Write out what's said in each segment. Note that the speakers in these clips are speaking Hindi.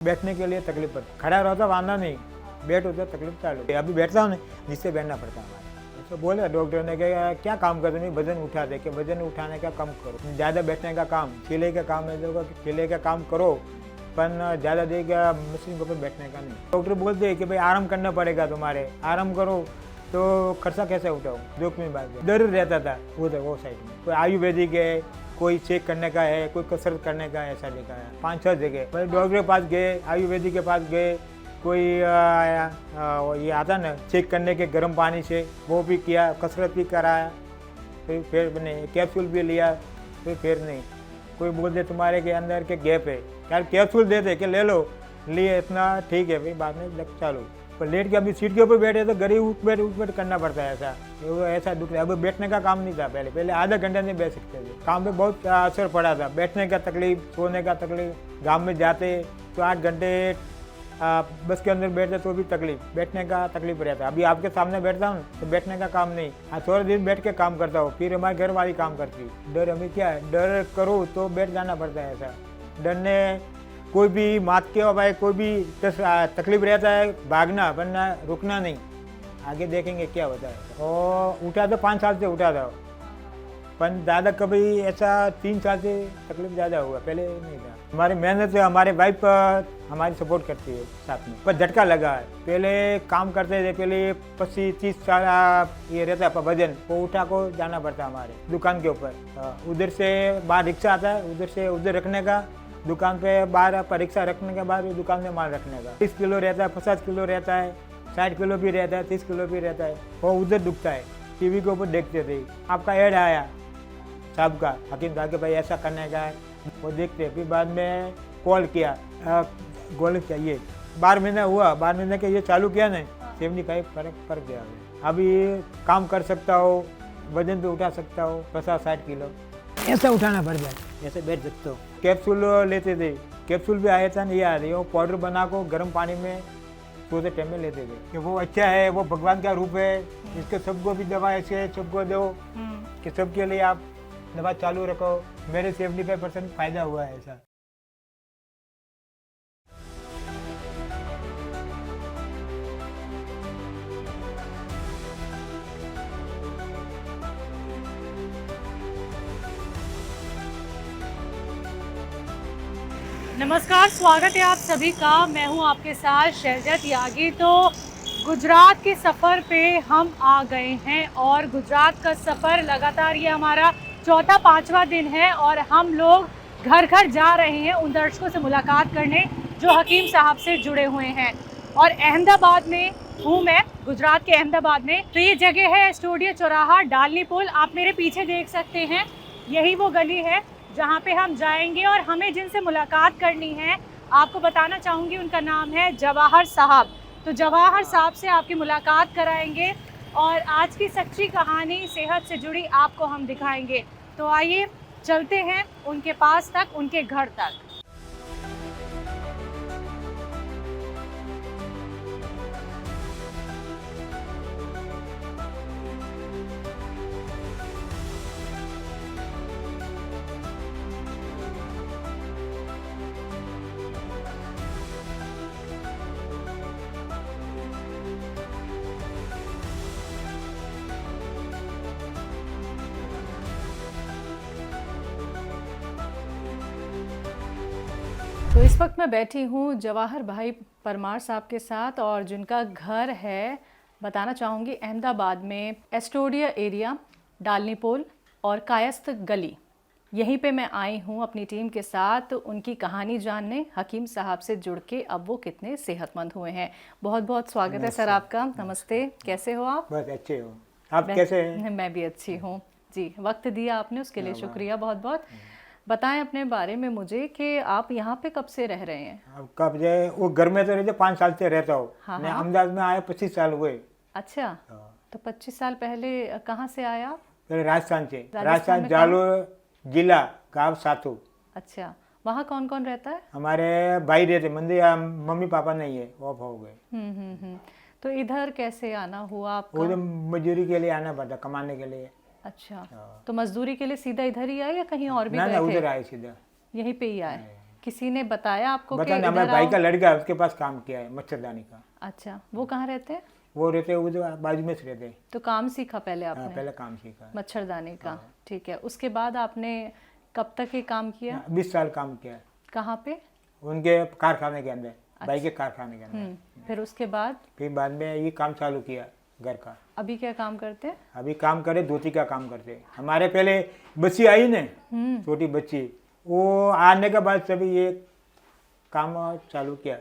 बैठने के लिए तकलीफ पड़ती, खड़ा रहो तो वांदा नहीं, बैठ होता तकलीफ चालू। अभी बैठता हूँ जिससे बैठना पड़ता है हमारे। तो बोले डॉक्टर ने कहा क्या काम करो, नहीं वजन उठा दे कि वजन उठाने का कम करो, ज़्यादा बैठने का काम, ठेले का काम है जो ठेले का काम करो, पर ज़्यादा देगा मशीन के ऊपर बैठने का नहीं। डॉक्टर बोलते हैं कि भाई आराम करना पड़ेगा, तुम्हारे आराम करो तो खर्चा कैसे उठाओ, जोखिम की बात है। डर रहता था वो साइड में, कोई आयुर्वेदिक है, कोई चेक करने का है, कोई कसरत करने का है, ऐसा लिखा है 5-6 जगह। भाई डॉक्टर के पास गए, आयुर्वेदिक के पास गए, कोई ये आता ना चेक करने के गर्म पानी से, वो भी किया, कसरत भी कराया, फिर नहीं, कैप्सूल भी लिया, फिर नहीं। कोई बोलते तुम्हारे के अंदर के गैप है, यार कैप्सूल देते कि ले लो, लिए इतना ठीक है भाई, बाद में चालू। पर लेट के अभी सीट के ऊपर बैठे तो गरीब उठ बैठ करना पड़ता है, ऐसा वो ऐसा दुख रहा है। अब बैठने का काम नहीं था, पहले आधा घंटा नहीं बैठ सकते थे। काम पे बहुत असर पड़ा था, बैठने का तकलीफ, सोने का तकलीफ। गाँव में जाते तो 8 घंटे बस के अंदर बैठते तो भी तकलीफ, बैठने का तकलीफ रहता है। अभी आपके सामने बैठता हूँ तो बैठने का काम नहीं, थोड़ा दिन बैठ के काम करता हूँ, फिर हमारे घर वाली काम करती है। डर हमें क्या है, डर करो तो बैठ जाना पड़ता है। ऐसा डरने कोई भी मात के भाई, कोई भी तकलीफ रहता है, भागना वरना रुकना नहीं, आगे देखेंगे क्या होता है। और उठा तो 5 साल से उठा था, पर ज़्यादा कभी ऐसा 3 साल से तकलीफ ज़्यादा हुआ, पहले नहीं था। हमारी मेहनत से हमारे वाइफ हमारी सपोर्ट करती है साथ में, पर झटका लगा है। पहले काम करते थे, पहले 25-30 साल ये रहता है वजन, वो उठा को जाना पड़ता है हमारे दुकान के ऊपर। उधर से बाहर रिक्शा आता है, उधर से उधर रखने का, दुकान पे बाहर परीक्षा रखने के बाद दुकान में माल रखने का। 30 किलो रहता है, 50 किलो रहता है, 60 किलो भी रहता है, 30 किलो भी रहता है। वो उधर दुखता है। टीवी के ऊपर देखते थे, आपका ऐड आया साहब का, हकीम साहब के भाई ऐसा करने का है, वो देखते। फिर बाद में कॉल किया, गोल्ड चाहिए, 12 महीना हुआ, 12 महीने के ये चालू किया ना, 75 फर्क पड़ गया। अभी काम कर सकता हो, वजन भी उठा सकता हो, 50-60 किलो ऐसा उठाना पड़ जाए, ऐसे बैठ सकते हो। कैप्सूल लेते थे, कैप्सूल भी आया था नहीं, आ रही वो पाउडर बना को गर्म पानी में सोते टाइम में लेते थे कि वो अच्छा है, वो भगवान का रूप है, इसके सबको भी दवा ऐसे सबको दो कि सबके लिए आप दवा चालू रखो। मेरे 75% फायदा हुआ है ऐसा। नमस्कार, स्वागत है आप सभी का। मैं हूं आपके साथ शैलजा त्यागी। तो गुजरात के सफ़र पे हम आ गए हैं और गुजरात का सफ़र लगातार ये हमारा 4-5वां दिन है और हम लोग घर घर जा रहे हैं उन दर्शकों से मुलाकात करने जो हकीम साहब से जुड़े हुए हैं। और अहमदाबाद में हूँ मैं, गुजरात के अहमदाबाद में। तो ये जगह है स्टूडियो चौराहा, डालनी पुल। आप मेरे पीछे देख सकते हैं, यही वो गली है जहाँ पे हम जाएंगे। और हमें जिनसे मुलाकात करनी है, आपको बताना चाहूँगी, उनका नाम है जवाहर साहब। तो जवाहर साहब से आपकी मुलाकात कराएंगे और आज की सच्ची कहानी सेहत से जुड़ी आपको हम दिखाएंगे। तो आइए चलते हैं उनके पास तक, उनके घर तक। तो इस वक्त मैं बैठी हूँ जवाहर भाई परमार साहब के साथ, और जिनका घर है, बताना चाहूँगी, अहमदाबाद में एस्टोडिया एरिया, डालनी पोल और कायस्थ गली। यहीं पे मैं आई हूँ अपनी टीम के साथ उनकी कहानी जानने, हकीम साहब से जुड़ के अब वो कितने सेहतमंद हुए हैं। बहुत बहुत स्वागत है सर आपका। नमस्ते, कैसे हो आप? बहुत अच्छे हो, आप कैसे हैं? मैं भी अच्छी हूँ जी। वक्त दिया आपने, उसके लिए शुक्रिया बहुत बहुत। बताएं अपने बारे में मुझे कि आप यहाँ पे कब से रह रहे हैं? अब कब जाए, वो घर में तो रहते 5 साल से रहता हूँ। मैं अहमदाबाद में आया 25 साल हुए। अच्छा, तो 25 साल पहले कहाँ से आए आप? पहले राजस्थान से, राजस्थान जालोर जिला, गाँव सातू। अच्छा, वहाँ कौन कौन रहता है? हमारे भाई रहते, मंदिर मम्मी पापा नहीं है, ऑफ हो गए। तो इधर कैसे आना हुआ आपका? उधर मजदूरी के लिए आना पड़ता, कमाने के लिए। अच्छा, तो मजदूरी के लिए सीधा इधर ही आए या कहीं और भी ना गए ना, थे? उधर आए सीधा, यहीं पे ही आए। किसी ने बताया आपको कि बता इधर हमारे भाई आओ? का लड़का है, उसके पास काम किया है मच्छरदानी का। अच्छा, वो कहाँ रहते हैं? वो रहते उधर बाजू में से रहते हैं। तो काम सीखा पहले हाँ, आपने पहले काम सीखा है। मच्छरदानी का। ठीक है, उसके बाद आपने कब तक ये काम किया? 20 साल काम किया है कहाँ पे? उनके कारखाने के अंदर, भाई के कारखाने के अंदर। फिर उसके बाद फिर बाद में ये काम चालू किया घर का। अभी क्या काम करते हैं? अभी काम करे धोती का काम करते हैं। हमारे पहले बच्ची आई ने, छोटी बच्ची, वो आने के बाद सभी ये काम चालू किया।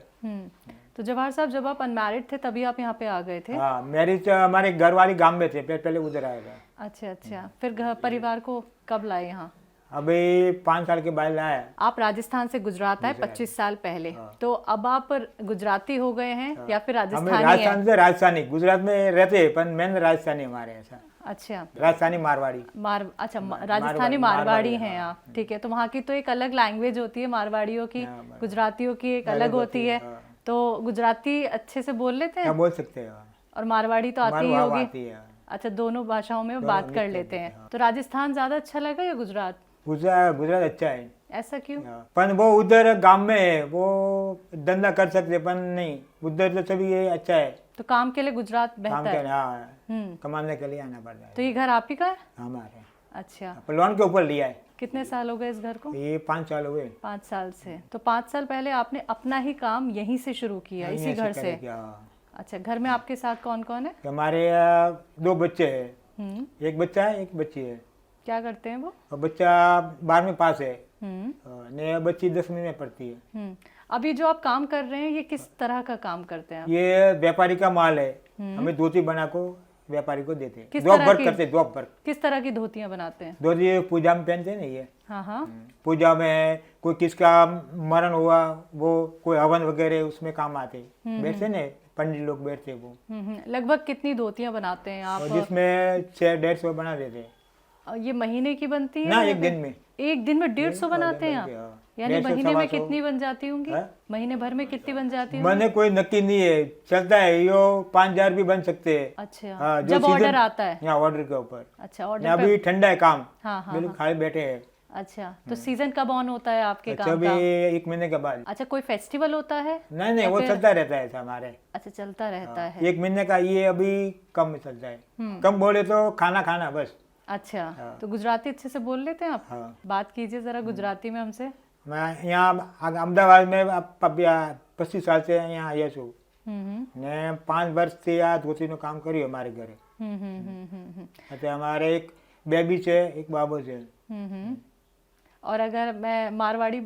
तो जवाहर साहब, जब आप अनमैरिड थे तभी आप यहाँ पे आ गए थे? हाँ, मैरिज हमारे घर वाली गांव में थे, पहले उधर आया था। अच्छा अच्छा, फिर घर परिवार को कब लाए यहाँ? अभी 5 साल के बाद लाया। आप राजस्थान से गुजरात आए 25 साल पहले, तो अब आप गुजराती हो गए हैं या फिर हमें राजस्थानी राजस्थान हैं? से राजस्थानी, गुजरात में रहते हैं पर मेन राजस्थानी हमारे ऐसा। अच्छा, राजस्थानी मारवाड़ी। अच्छा, राजस्थानी मारवाड़ी हैं आप। ठीक है, तो वहाँ की तो एक अलग लैंग्वेज होती है मारवाड़ियों की, गुजरातियों की एक अलग होती है। तो गुजराती अच्छे से बोल लेते हैं? बोल सकते हैं। और मारवाड़ी तो आती ही मारवाड़ी होगी? आती है। अच्छा, दोनों भाषाओं में बात कर लेते हैं। तो राजस्थान ज्यादा अच्छा लगा या गुजरात? गुजरात अच्छा है। ऐसा क्यों? पर वो उधर गांव में है, वो धंधा कर सकते पर नहीं, उधर तो सभी ये अच्छा है। तो काम के लिए गुजरात काम बेहतर के है? हाँ, कमाने के लिए आना पड़ता है। तो ये घर आप ही का है? हमारे अच्छा, लोन के ऊपर लिया है। कितने साल हो गए इस घर को? ये 5 साल हुए। 5 साल से। तो 5 साल पहले आपने अपना ही काम यहीं से शुरू किया, इसी घर से? अच्छा, घर में आपके साथ कौन कौन है? हमारे 2 बच्चे हैं, एक बच्चा है एक बच्ची है। क्या करते हैं वो? और बच्चा 12वीं पास है, ने बच्ची 10वीं में पढ़ती है। अभी जो आप काम कर रहे हैं ये किस तरह का काम करते हैं आप? ये व्यापारी का माल है, हमें धोती बना को व्यापारी को देते हैं। किस जॉब तरह वर्क की? करते हैं, जॉब वर्क। किस तरह की धोतियां बनाते हैं? धोती पूजा में पहनते हैं ना ये। हाँ हाँ। पूजा में कोई किसका मरण हुआ, वो कोई हवन वगैरह उसमें काम आते, बैठते ना पंडित लोग बैठते वो। लगभग कितनी धोतियां बनाते हैं आप? और जिसमें 150 बना देते हैं। ये महीने की बनती है ना, या एक दिन में। एक दिन में 150 बनाते हैं आप? यानी 150, महीने में 150 कितनी बन जाती होंगी? महीने भर में कितनी बन जाती होंगी? मैंने कोई नक्की नहीं है, चलता है, यो 5000 भी बन सकते हैं। अच्छा, हाँ, जो जब सीजन- ऑर्डर आता है? यहाँ ऑर्डर के ऊपर। अच्छा, ऑर्डर अभी ठंडा है काम, हाँ हाँ बिल्कुल खाली बैठे हैं। अच्छा, तो सीजन कब ऑन होता है आपके अच्छा, काम अभी का? 1 महीने के बाद। अच्छा, कोई फेस्टिवल होता है? नहीं नहीं, वो चलता रहता है ऐसा हमारे। अच्छा, चलता रहता है। 1 महीने का, ये अभी कम चलता है। कम बोले तो खाना बस। अच्छा, तो गुजराती अच्छे से बोल लेते हैं आप? हाँ। बात कीजिए जरा गुजराती में हमसे। मैं यहाँ अहमदाबाद में 25 साल से यहाँ आया છું ને 5 વર્ષથી આ ધોતીનું કામ કર્યું અમારે ઘરે। એટલે અમારે એક બેબી છે, એક બાબો છે। और अगर मैं मारवाड़ी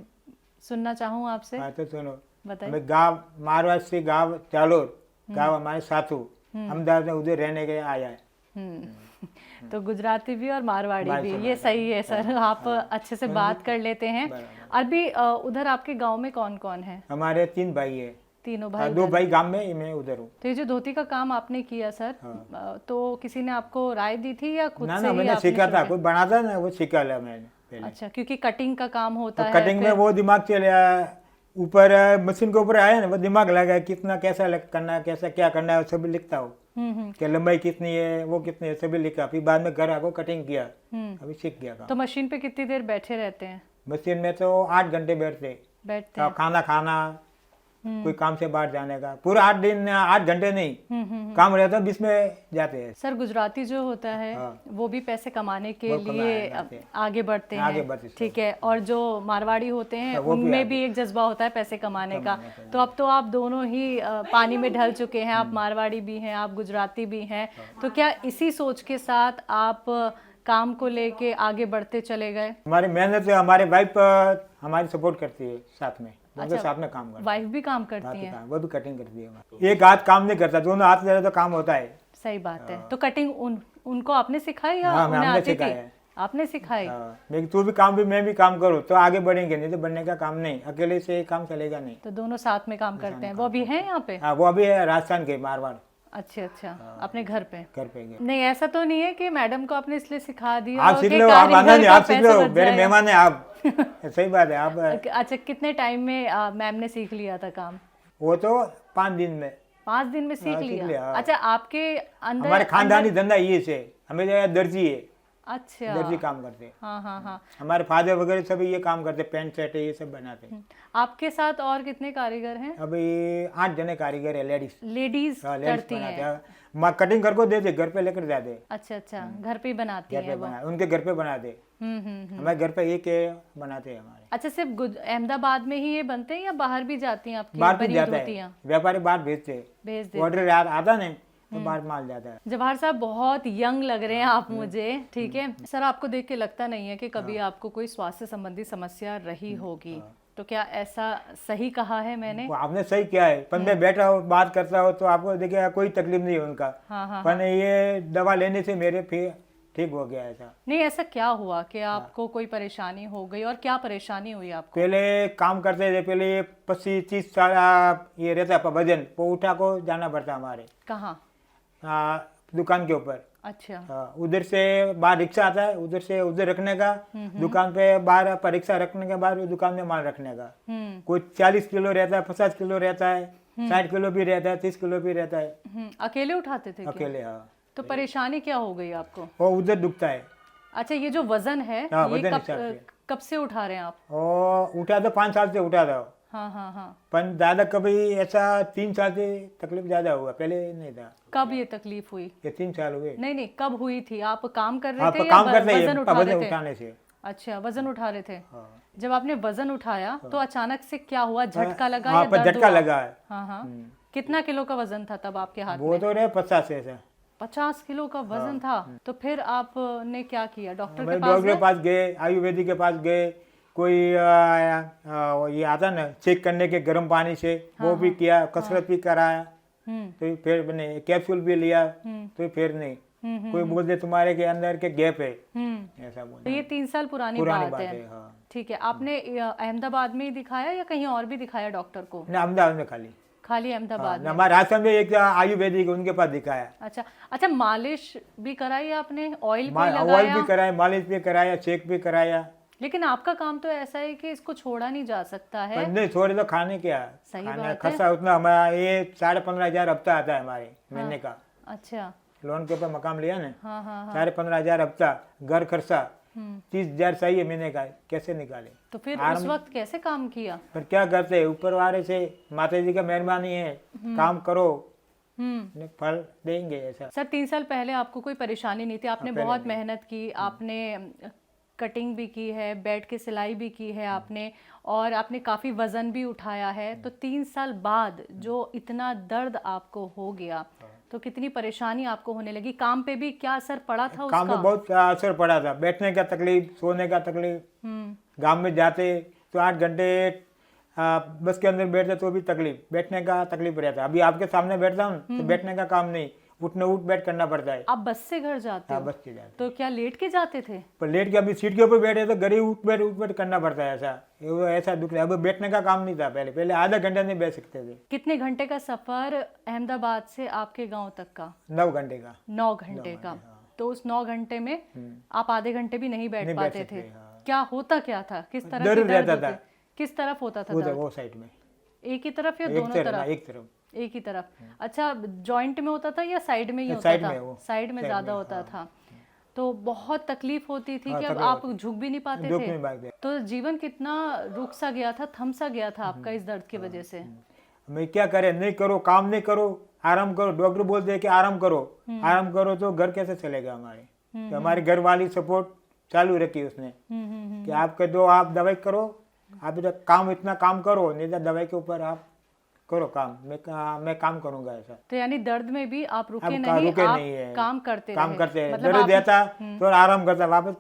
सुनना चाहूँ आपसे? हाँ तो सुनो, बताइए। हमें गाँव मारवाड़ से गाँव जालोर, गाँव हमारे साथू अहमदाबाद में उधर रहने के आया है। तो गुजराती भी और मारवाड़ी भी, ये सही है सर। आप अच्छे से बात कर लेते हैं। अभी उधर आपके गांव में कौन कौन है? हमारे 3 भाई है। तीनों भाई? 2 भाई गांव में, मैं उधर हूँ। तो ये जो धोती का काम आपने किया सर, तो किसी ने आपको राय दी थी या खुद ना से ना, ही मैंने आपने सीखा शुरू था, किया? कोई बनाता ना, वो सीखा लिया मैंने पहले। अच्छा, क्योंकि कटिंग का काम होता है। कटिंग में वो दिमाग चले ऊपर मशीन के ऊपर आया ना, वो दिमाग लगा कितना कैसा करना है, कैसा क्या करना है, सभी लिखता हूँ कि लंबाई कितनी है, वो कितनी है, सभी लिखा। फिर बाद में घर आको कटिंग किया, अभी सीख गया काम। तो मशीन पे कितनी देर बैठे रहते हैं? मशीन में तो 8 घंटे बैठते हैं। खाना खाना, कोई काम से बाहर जाने का, पूरा 8 दिन 8 घंटे नहीं काम रहता, बीच में जाते हैं। सर, गुजराती जो होता है वो भी पैसे कमाने के लिए आगे बढ़ते हैं, ठीक है। और जो मारवाड़ी होते हैं उनमें भी एक जज्बा होता है पैसे कमाने का। तो अब तो आप दोनों ही पानी में ढल चुके हैं, आप मारवाड़ी भी हैं, आप गुजराती भी हैं। तो क्या इसी सोच के साथ आप काम को लेके आगे बढ़ते चले गए? हमारी मेहनत है, हमारे वाइफ हमारी सपोर्ट करती है साथ में। अच्छा, साथ में काम करते, वाइफ भी काम करती हैं? वो भी कटिंग करती है। एक हाथ काम नहीं करता, दोनों हाथ दे तो काम होता है। सही बात है। तो कटिंग उनको आपने सिखाई या उन्हें आती थी? आपने सिखाई? मैं तू भी काम भी मैं भी काम करूँ तो आगे बढ़ेंगे, नहीं तो बढ़ने का काम नहीं, अकेले से काम चलेगा नहीं। तो दोनों साथ में काम करते हैं। वो अभी हैं यहाँ पे? हाँ, वो अभी है राजस्थान के मारवाड़। अच्छा, अपने घर पे गए। नहीं, ऐसा तो नहीं है कि मैडम को आपने इसलिए सिखा दिया? आप सीख लो, आप आना नहीं, आप सीख लो, मेरे मेहमान है आप। सही बात है आप। अच्छा, कितने टाइम में मैम ने सीख लिया था काम? वो तो 5 दिन में। 5 दिन में सीख लिया? अच्छा, आपके अंदर हमारे खानदानी धंधा ये से, हमें दर्जी है, अच्छा। दर्जी काम करते हैं। हाँ हाँ हाँ। हमारे फादर वगैरह सभी ये काम करते, पेंट शर्ट ये सब बनाते हैं। आपके साथ और कितने कारीगर हैं? अभी 8 जने कारीगर है, लेडीज। लेडीज लेडीज करती बनाते हैं? हैं, कटिंग कर को देते, घर पे लेकर जाते, अच्छा अच्छा, घर पे ही बनाती घर पे हैं वो? बना, उनके घर पे बनाते। हमारे घर पे एक बनाते हैं हमारे। अच्छा, सिर्फ अहमदाबाद में ही ये बनते हैं या बाहर भी जाती हैं आपकी बाहर भी बनी जाता धोतियाँ? है, व्यापारी बाहर भेजते हैं, भेज दे। ऑर्डर आता नहीं तो बाहर माल जाता है। जवाहर साहब बहुत यंग लग रहे हैं आप मुझे, ठीक है सर। आपको देख के लगता नहीं है कि कभी आपको कोई स्वास्थ्य संबंधी समस्या रही होगी, तो क्या ऐसा सही कहा है मैंने? वो आपने सही किया है, पर मैं बैठा हो बात करता हो तो आपको देखिए कोई तकलीफ नहीं है उनका। हाँ हाँ। पर ये दवा लेने से मेरे फिर ठीक हो गया ऐसा। नहीं, ऐसा क्या हुआ कि आपको कोई परेशानी हो गई, और क्या परेशानी हुई आपको? पहले काम करते थे, पहले 25-30 साल ये रहता है वजन, वो उठा को जाना पड़ता हमारे। कहाँ? दुकान के ऊपर। अच्छा। उधर से बाहर रिक्शा आता है, उधर से उधर रखने का, दुकान पे बाहर पर रिक्शा रखने के बाद दुकान में माल रखने का। कोई 40 किलो रहता है, 50 किलो रहता है, 60 किलो भी रहता है, 30 किलो भी रहता है। अकेले उठाते थे क्या? अकेले। हाँ। तो परेशानी क्या हो गई आपको? वो उधर दुखता है। अच्छा, ये जो वजन है हाँ, ये वजन हिसाब से। कब से उठा रहे हैं आप? और उठा तो 5 साल से उठा था। हाँ हाँ हाँ। पर ज्यादा कभी ऐसा 3 साल से तकलीफ ज्यादा हुआ, पहले नहीं था। कब ये तकलीफ हुई? ये 3 साल हुए। नहीं नहीं, कब हुई थी? आप काम कर रहे आप थे या काम करते वजन उठा वजन रहे थे? उठाने से। अच्छा, वजन उठा रहे थे। हाँ। जब आपने वजन उठाया तो अचानक से क्या हुआ? झटका लगा हाँ, या पर दर्द झटका हुआ? लगा है। हाँ हाँ। कितना किलो का वजन था तब आपके हाथ वो में? तो रहे 50 से ऐसा। 50 किलो का वजन था। तो फिर आपने क्या किया? डॉक्टर के भाई पास डॉक्टर गए? के पास गए, आयुर्वेदिक के पास गए, कोई ये आता ना चेक करने के गर्म पानी से, वो भी किया, कसरत भी कराया, तो फिर बने कैप्सूल भी लिया, तो फिर नहीं। कोई बोलते तुम्हारे के अंदर के गैप है, ऐसा तो बोलते। ये 3 साल पुरानी पुरानी बात बात है। है। हाँ। ठीक है, आपने अहमदाबाद में ही दिखाया या कहीं और भी दिखाया डॉक्टर को? ना, अहमदाबाद में खाली। खाली अहमदाबाद में? हमारे आश्रम में एक आयुर्वेदिक उनके पास दिखाया। अच्छा अच्छा, मालिश भी कराई आपने? ऑयल भी ऑयल लगाया? भी कराया, मालिश भी कराया, चेक भी कराया। लेकिन आपका काम तो ऐसा है कि इसको छोड़ा नहीं जा सकता है। पर नहीं, थोड़े तो खाने क्या, सही खाना बात है। खर्चा उतना हमारा ये 15,500 हफ्ता आता है हमारे महीने का। अच्छा। लोन के ऊपर मकान लिया ना, हाँ हाँ हाँ। 15,500 हफ्ता, घर खर्चा 30,000 चाहिए महीने का, कैसे निकाले? तो फिर उस वक्त कैसे काम किया? पर क्या करते हैं, ऊपर वाले से माता जी का मेहरबानी है, काम करो फल देंगे ऐसा। सर 3 साल पहले आपको कोई परेशानी नहीं थी, आपने बहुत मेहनत की, आपने कटिंग भी की है, बेड की सिलाई भी की है आपने, और आपने काफ़ी वज़न भी उठाया है। तो 3 साल बाद जो इतना दर्द आपको हो गया, तो कितनी परेशानी आपको होने लगी? काम पे भी क्या असर पड़ा था उसका? काम पे बहुत असर पड़ा था, बैठने का तकलीफ, सोने का तकलीफ। गांव में जाते तो 8 घंटे बस के अंदर बैठते तो भी तकलीफ, बैठने का तकलीफ रहता। अभी आपके सामने बैठता हूँ तो बैठने का काम नहीं, उठ बैठ करना पड़ता है। आप बस से घर जाते हो? बस के जाते। तो क्या लेट के जाते थे? पर लेट के अभी सीट के ऊपर बैठे तो घर ही उठ बैठ करना पड़ता है, ऐसा दुख रहा है। अब बैठने का काम नहीं था, पहले आधा घंटा नहीं बैठ सकते थे। कितने घंटे का सफर अहमदाबाद से आपके गांव तक का? 9 घंटे का। 9 घंटे का। तो उस 9 घंटे में आप आधे घंटे भी नहीं बैठ पाते थे? क्या होता क्या था? किस तरह दर्द के दर्द रहता होते? किस तरफ होता था उधर दर्द? वो साइड में, एक ही तरफ या एक दोनों तरफ, तरफ? एक तरफ। एक ही तरफ। अच्छा, जॉइंट में होता था या साइड में ही होता साइड था? में वो, साइड में साइड ज्यादा में, होता हाँ। था। तो बहुत तकलीफ होती थी हाँ, कि अब तकलीफ आप झुक भी नहीं पाते दुख थे? में भाग गए। तो जीवन कितना रुक सा गया था, थम सा गया था आपका इस दर्द की वजह से? मैं क्या करे, नहीं करो, काम नहीं करो, आराम करो। डॉक्टर बोलते हैं कि आराम करो, आराम करो तो घर कैसे चलेगा हमारे? तो हमारे घर वाली सपोर्ट चालू रखी उसने कि आप कर दो, आप दवाई करो, आप इधर काम इतना काम करो, नहीं तो दवाई के ऊपर आप करो काम, मैं काम करूंगा ऐसा। तो यानी दर्द में भी आप रुके अब नहीं, रुके आप नहीं है, काम करते काम रहे। करते हैं। मतलब दर्द आप- देता तो आराम करता, वापस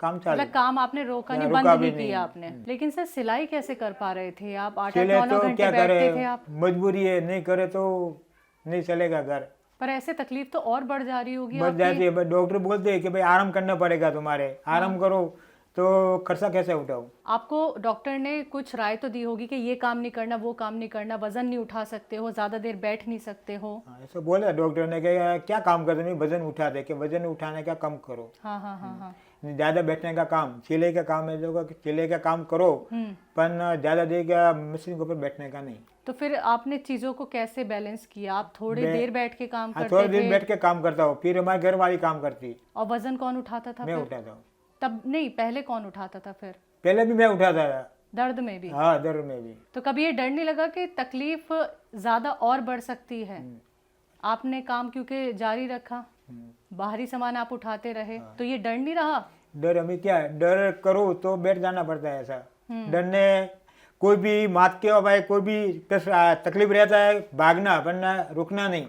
काम चालू। मतलब काम आपने रोका नहीं, रुका बंद भी नहीं नहीं। किया आपने। लेकिन सर सिलाई कैसे कर पा रहे थे आप? 8-8 चले 9 तो घंटे क्या बैठते थे करे, आप। मजबूरी है, नहीं करे तो नहीं चलेगा घर। पर ऐसे तकलीफ तो और बढ़ जा रही होगी बढ़ आपकी। जाती है, डॉक्टर बोलते हैं कि भाई आराम करना पड़ेगा तुम्हारे, आराम करो तो खर्चा कैसे उठाओ? आपको डॉक्टर ने कुछ राय तो दी होगी कि ये काम नहीं करना, वो काम नहीं करना, वजन नहीं उठा सकते हो, ज्यादा देर बैठ नहीं सकते हो। ऐसा बोला डॉक्टर ने कि क्या काम करते नहीं, वजन उठा दे, कि वजन उठाने का कम करो, हाँ हाँ हाँ हाँ। ज्यादा बैठने का काम, सिलाई का काम है जो कि सिलाई का काम करो, पर ज्यादा देर का मशीन के ऊपर बैठने का नहीं। तो फिर आपने चीजों को कैसे बैलेंस किया? आप थोड़ी मैं- देर बैठ के काम हाँ, करते थोड़े दिन थे बैठ के काम करता हूँ, फिर हमारी घर वाली काम करती, और वजन कौन उठाता था मैं फिर? उठाता हूँ। तब नहीं, पहले कौन उठाता था फिर? पहले भी मैं उठाता था, दर्द में भी? हाँ दर्द में भी। तो कभी ये डर नहीं लगा कि तकलीफ ज्यादा और बढ़ सकती है? आपने काम क्योंकि जारी रखा, बाहरी सामान आप उठाते रहे, तो ये डर नहीं रहा? डर हमें क्या है, डर करो तो बैठ जाना पड़ता है ऐसा। डरने कोई भी मात के भाई कोई भी तकलीफ रहता है, भागना वरना रुकना नहीं,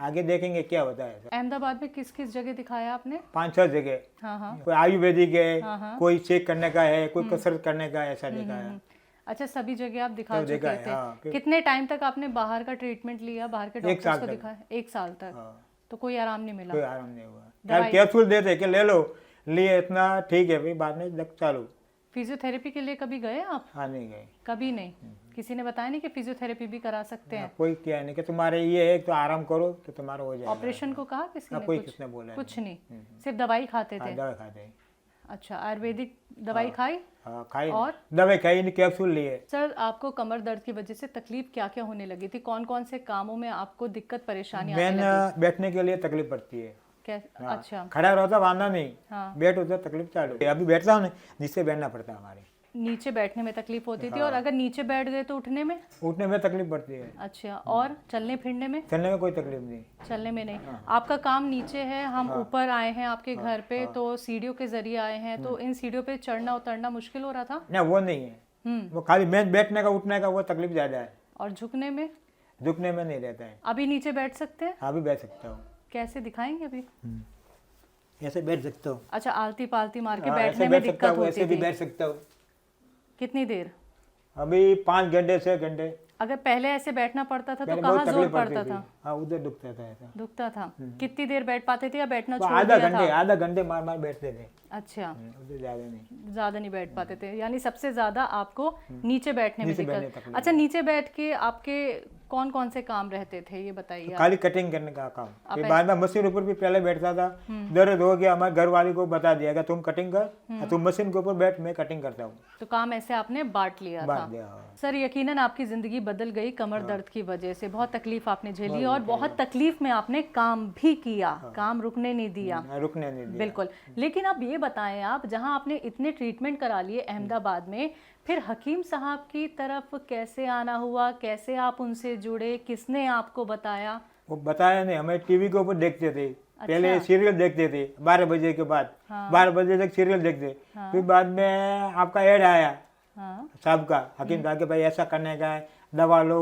आगे देखेंगे क्या होता है ऐसा। अहमदाबाद में किस किस जगह दिखाया आपने? 5-6 जगह, हाँ हाँ। कोई आयुर्वेदिक है, हाँ। कोई चेक करने का है, कोई कसरत करने का है, ऐसा देखा है। अच्छा, सभी जगह आप दिखा सब देखा चुके है, थे। हाँ, फिर- कितने टाइम तक आपने बाहर का ट्रीटमेंट लिया, बाहर के 1 डॉक्टर्स साल को तक। दिखाया? 1 साल तक। हाँ, तो कोई आराम नहीं मिला? कोई आराम नहीं हुआ। दवाई- यार कैप्सूल देते कि ले लो, लिए इतना ठीक है भाई, बाद में चालू। फिजियोथेरेपी के लिए कभी गए आप? हाँ नहीं गए, कभी नहीं? किसी ने बताया नहीं कि फिजियोथेरेपी भी करा सकते हैं? कोई क्या नहीं कि तुम्हारे ये है तो आराम करो तो तुम्हारा हो जाएगा। ऑपरेशन को कहा किसी हाँ, ने? कोई कुछ किसने बोला कुछ नहीं, सिर्फ दवाई खाते हाँ, थे? दवा खाते हैं। अच्छा, आयुर्वेदिक दवाई खाई? हाँ खाई, और? दवाई खाई नहीं, कैप्सूल लिए। सर, आपको कमर दर्द की वजह से तकलीफ क्या क्या होने लगी थी? कौन कौन से कामों में आपको दिक्कत परेशानी आने मैंने लगी? बैठने के लिए तकलीफ पड़ती है। क्या? अच्छा। खड़ा रहता वांदा नहीं, हाँ। बैठ होता तकलीफ चालू। अभी बैठता हूँ ना, जिससे बैठना पड़ता है हमारे। नीचे बैठने में तकलीफ होती थी, और अगर नीचे बैठ गए तो उठने में? उठने में तकलीफ पड़ती है, अच्छा, और चलने फिरने में? चलने में कोई तकलीफ नहीं। चलने में नहीं। आपका काम नीचे है, हम ऊपर आए हैं आपके घर पे, तो सीढ़ियों के जरिए आए हैं, तो इन सीढ़ियों पे चढ़ना उतरना मुश्किल हो रहा था? ना वो नहीं है, हम्म। वो खाली मैं बैठने का उठने का वो तकलीफ ज्यादा है, और झुकने में? झुकने में नहीं रहता है। अभी नीचे बैठ सकते हैं? हाँ भी बैठ सकता हूँ, कैसे दिखाएंगे अभी? ऐसे बैठ सकता हूँ। अच्छा, आलती पालती मार के हाँ, बैठने ऐसे में बैठ सकता दिक्कत हूँ, ऐसे होती भी थी? बैठ सकता हूँ। कितनी देर? अभी 5 घंटे 6 घंटे। अगर पहले ऐसे बैठना पड़ता था तो पहले कहाँ बहुत जोर तकलीफ पड़ता पड़ती था? थी, हाँ उधर दुखता था ऐसा। दुखता था? कितनी देर बैठ पाते थे या बैठना वो छोड़ दिया था? आधा घंटे मार मार बैठते थे, अच्छा, उधर ज्यादा नहीं। ज्यादा नहीं बैठ पाते थे, यानी सबसे ज्यादा आपको नीचे बैठने में नीचे बैठने दिक्कत। तकलीफ अच्छा, नीचे बैठ के आपके कौन कौन से काम रहते थे ये बताइए आप? खाली कटिंग करने का काम। आप फिर बाद में मशीन ऊपर भी पहले बैठता था, दर्द हो गया, हमारे घर वाले को बता दिया कि तुम कटिंग कर, तुम मशीन के ऊपर बैठ, मैं कटिंग करता हूँ। तो काम ऐसे आपने बांट लिया बांट था? दिया, हाँ। सर, यकीनन आपकी ज़िंदगी बदल गई कमर दर्द की वजह से। बहुत तकलीफ आपने झेली और बहुत तकलीफ में आपने काम भी किया, काम रुकने नहीं दिया। रुकने नहीं दिया। बिल्कुल। लेकिन अब ये बताएं आप, जहां आपने इतने ट्रीटमेंट करा लिए अहमदाबाद में, फिर हकीम साहब की तरफ कैसे आना हुआ? कैसे आप उनसे जुड़े? किसने आपको बताया? वो बताया नहीं, हमें टीवी के ऊपर देखते थे। पहले सीरियल देखते थे 12 बजे के बाद, 12 बजे तक सीरियल देखते। फिर बाद में आपका ऐड आया साहब का, हकीम साहब के भाई ऐसा करने का है, दवा लो,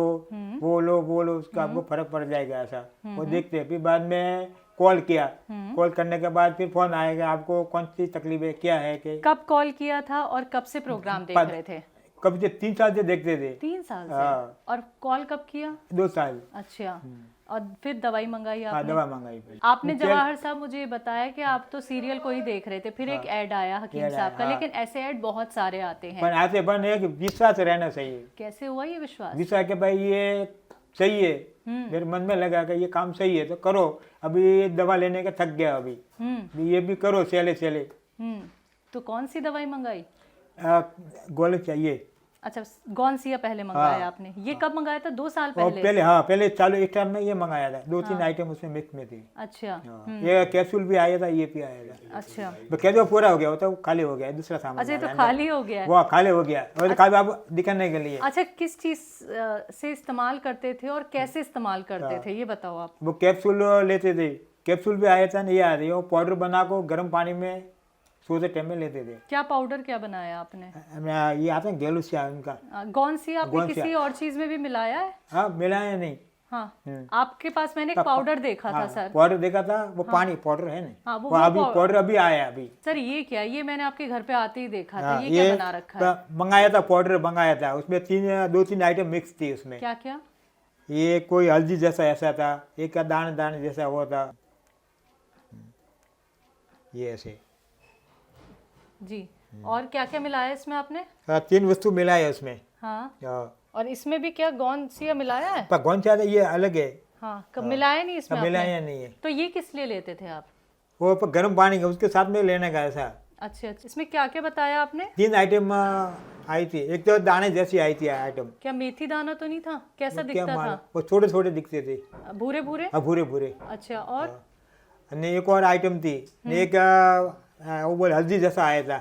वो लो, उसका आपको फर्क पड़ जाएगा, ऐसा वो देखते। फिर बाद में कॉल किया, कॉल करने के बाद फिर फोन आएगा, आपको कौन सी तकलीफ है, क्या है कि। कब कॉल किया था और कब से प्रोग्राम देख रहे थे? कब से 3 साल से देखते थे। 3 साल से? हाँ। और कॉल कब किया? 2 साल। अच्छा, और फिर दवाई मंगाई हाँ, आपने? दवा मंगाई फिर। आपने जवाहर साहब मुझे ये बताया कि आप तो सीरियल को ही देख रहे थे, फिर एक ऐड आया हकीम साहब का, लेकिन ऐसे ऐड बहुत सारे आते हैं। पर आते बन एक विश्वास रहना चाहिए। कैसे हुआ ये विश्वास? विश्वास के भाई ये सही है, मेरे मन में लगा कि ये काम सही है तो करो। अभी दवा लेने का थक गया, अभी ये भी करो चले। तो कौन सी दवाई मंगाई? गोली चाहिए। अच्छा, गौनसिया पहले मंगाया आपने? ये कब मंगाया था? 2 साल और पहले? पहले चालू एक टाइम में ये मंगाया था, 2-3 आइटम उसमें मिक्स में थी। अच्छा। ये कैप्सूल भी आया था, ये भी आया था। अच्छा, तो कैसे पूरा हो गया, वो तो खाली हो गया, दूसरा सामान अच्छा, तो डाला खाली हो गया है। वो खाली हो गया, और खाली आप दिखाने के लिए। अच्छा, किस चीज से इस्तेमाल करते थे और कैसे इस्तेमाल करते थे ये बताओ आप। वो कैप्सूल लेते थे, कैप्सूल भी आया था, नहीं आ रही, वो पाउडर बना को गर्म पानी में सोते टाइम में लेते थे। क्या पाउडर क्या बनाया आपने? ये आता है गेलुसिया उनका। गौनसिया आपने किसी और चीज में भी मिलाया है? हाँ, मिलाया नहीं। हाँ, आपके पास मैंने एक पाउडर देखा था सर। पाउडर देखा था, वो पानी पाउडर है ना। हाँ, वो अभी पाउडर अभी आया अभी। सर, ये क्या? ये मैंने आपके घर पे आते ही देखा था। ये क्या बना रखा है? मंगाया था, पाउडर मंगाया था, उसमें 2-3 आइटम मिक्स थी उसमें। क्या क्या? ये कोई हल्दी जैसा ऐसा था, एक का दाने जैसा हुआ था, ये ऐसे जी। और क्या क्या मिलाया इसमें आपने? 3 वस्तु मिलाए है उसमें। हाँ, और इसमें भी क्या गौनसिया मिलाया है? पर कौन सा था, ये अलग है। हाँ, कब मिलाया नहीं इसमें आपने? मिलाया नहीं है। तो ये किस लिए लेते थे आप? वो पर गर्म पानी का उसके साथ में लेने का ऐसा। अच्छा अच्छा, इसमें क्या क्या बताया आपने? 3 आइटम आई थी। एक तो दाने जैसी आई थी आइटम। क्या मेथी दाना तो नहीं था? कैसा क्या दिखता मालूम, था? वो छोटे छोटे दिखते थे। भूरे भूरे? हाँ, भूरे भूरे। अच्छा, और? ने एक और आइटम थी। ने एक वो बोल हल्दी जैसा आया था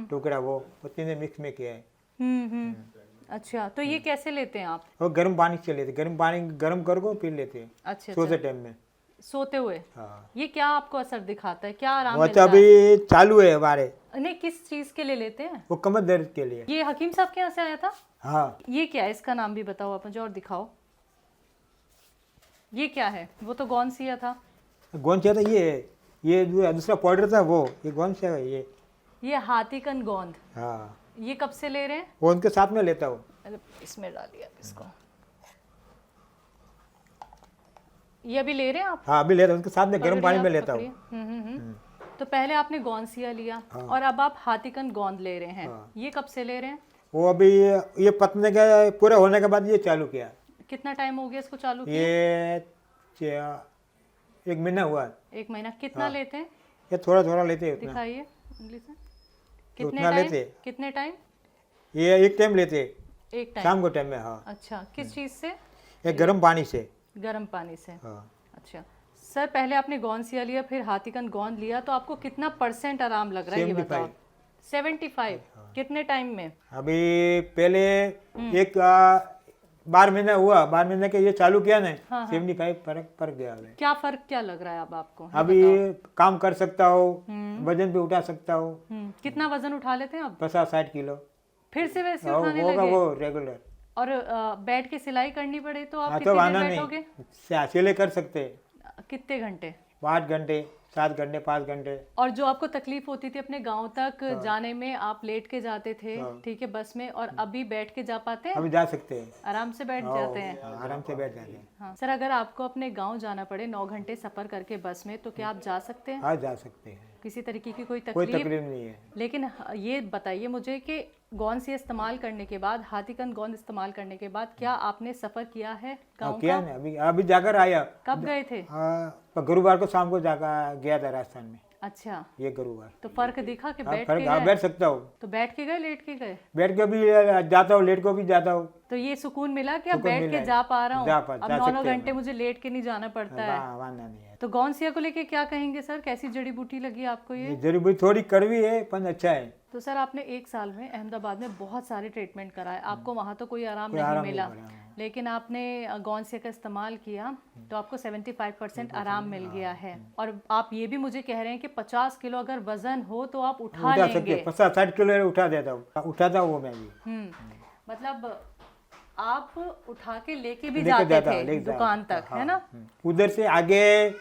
टुकड़ा, वो तीनों मिक्स में किया है। अच्छा, तो ये कैसे लेते हैं आप? वो गर्म पानी से लेते, गर्म पानी गर्म कर को पी लेते हैं अच्छा सोते अच्छा, टाइम में। सोते हुए? हाँ, ये क्या आपको असर दिखाता है, क्या आराम वो मिलता तो है? अभी चालू है हमारे। नहीं, किस चीज के लिए लेते हैं? वो कमर दर्द के लिए। ये हकीम साहब के यहाँ से आया था? हाँ, ये क्या है, इसका नाम भी बताओ आप मुझे और दिखाओ। ये क्या है? वो तो गौन सिया था। कौन सा था ये? ये दूसरा पाउडर था वो, ये कौन सा है ये? ये हाथीकन गोंद। हाँ, ये कब से ले रहे हैं? वो उनके साथ में लेता हूँ। अरे, इसमें डालिए आप इसको। ये अभी ले रहे हैं आप? हाँ, अभी लेता हूँ, उनके साथ में गर्म पकड़िए पानी आप, में लेता पकड़िए। हूँ। तो पहले आपने गौनसिया लिया, और अब आप हाथीकन गोंद ले रहे हैं। ये कब से ले रहे हैं? वो अभी ये पतने का पूरा होने के बाद ये चालू किया। कितना टाइम हो गया इसको चालू किया? ये 1 महीना हुआ। 1 महीना। कितना लेते हैं? ये थोड़ा थोड़ा लेते हैं उतना। दिखाइए उंगली से। कितने उतना टाइम? लेते। कितने टाइम? ये एक टाइम लेते, एक टाइम। शाम को टाइम में। हाँ, अच्छा, किस चीज से? ये गर्म पानी से। गर्म पानी से। हाँ, अच्छा सर, पहले आपने गौनसिया लिया, फिर हाथीकन गोंद लिया, तो आपको कितना % आराम लग रहा है ये बताओ? 75। कितने टाइम में? अभी पहले एक 12 महीना हुआ, 12 महीने के ये चालू किया ना। 75 फर्क पड़ गया अभी। क्या फर्क क्या लग रहा है अब आपको? अभी काम कर सकता हूँ, वजन भी उठा सकता हूँ। कितना वजन उठा लेते हैं अब? 50-60 किलो फिर से वैसे होगा उठाने लगे? वो रेगुलर। और बैठ के सिलाई करनी पड़े तो आप हाँ, तो कितनी आना देर नहीं, बैठोगे? सिले कर सकते हैं। कितने घंटे? 8 घंटे, 7 घंटे, 5 घंटे। और जो आपको तकलीफ होती थी अपने गांव तक जाने में, आप लेट के जाते थे, ठीक है, बस में, और अभी बैठ के जा पाते हैं? अभी जा सकते हैं। आराम से बैठ जाते हैं? हाँ, आराम से बैठ जाते हैं। हाँ सर, अगर आपको अपने गांव जाना पड़े 9 घंटे सफर करके बस में, तो क्या आप जा सकते हैं? हाँ, जा सकते हैं, किसी तरीके की कोई कोई तकलीफ? तकलीफ नहीं है। लेकिन ये बताइए मुझे कि गोंद से इस्तेमाल करने के बाद, हाथीकन गोंद इस्तेमाल करने के बाद, क्या आपने सफर किया है गांव किया का? ना, अभी अभी जाकर आया। कब गए थे? गुरुवार को शाम को जाकर गया था राजस्थान में। अच्छा, ये गुरुवार। तो फर्क दिखा कि बैठ फर्क, के हाँ, गए? बैठ सकता हूँ। तो बैठ के गए, लेट के गए? बैठ के भी जाता हूँ, लेट को भी जाता हूँ। तो ये सुकून मिला कि अब सुकून बैठ मिला के है। जा पा रहा हूँ, जा अब सकते 9 हैं। घंटे मुझे लेट के नहीं जाना पड़ता है। वाना नहीं है। तो गौनसिया को लेके क्या कहेंगे सर? कैसी जड़ी बूटी लगी आपको ये? ये जड़ी बूटी थोड़ी कड़वी है, पर अच्छा है। तो सर, आपने 1 साल में अहमदाबाद में बहुत सारे ट्रीटमेंट कराए, आपको वहाँ तो कोई आराम कोई नहीं आराम मिला, नहीं पड़ा। लेकिन आपने गौनसिया का इस्तेमाल किया तो आपको 75% आराम मिल गया है। और आप ये भी मुझे कह रहे हैं कि 50 किलो अगर वजन हो तो आप उठा उठा सकते, लेंगे। 50-60 किलो उठा देता हूँ, उठाता हूँ वो मैं भी। मतलब आप उठा के लेके भी लेके जाते जाता, थे लेके दुकान जाता, तक, हाँ। है ना? उधर से आगे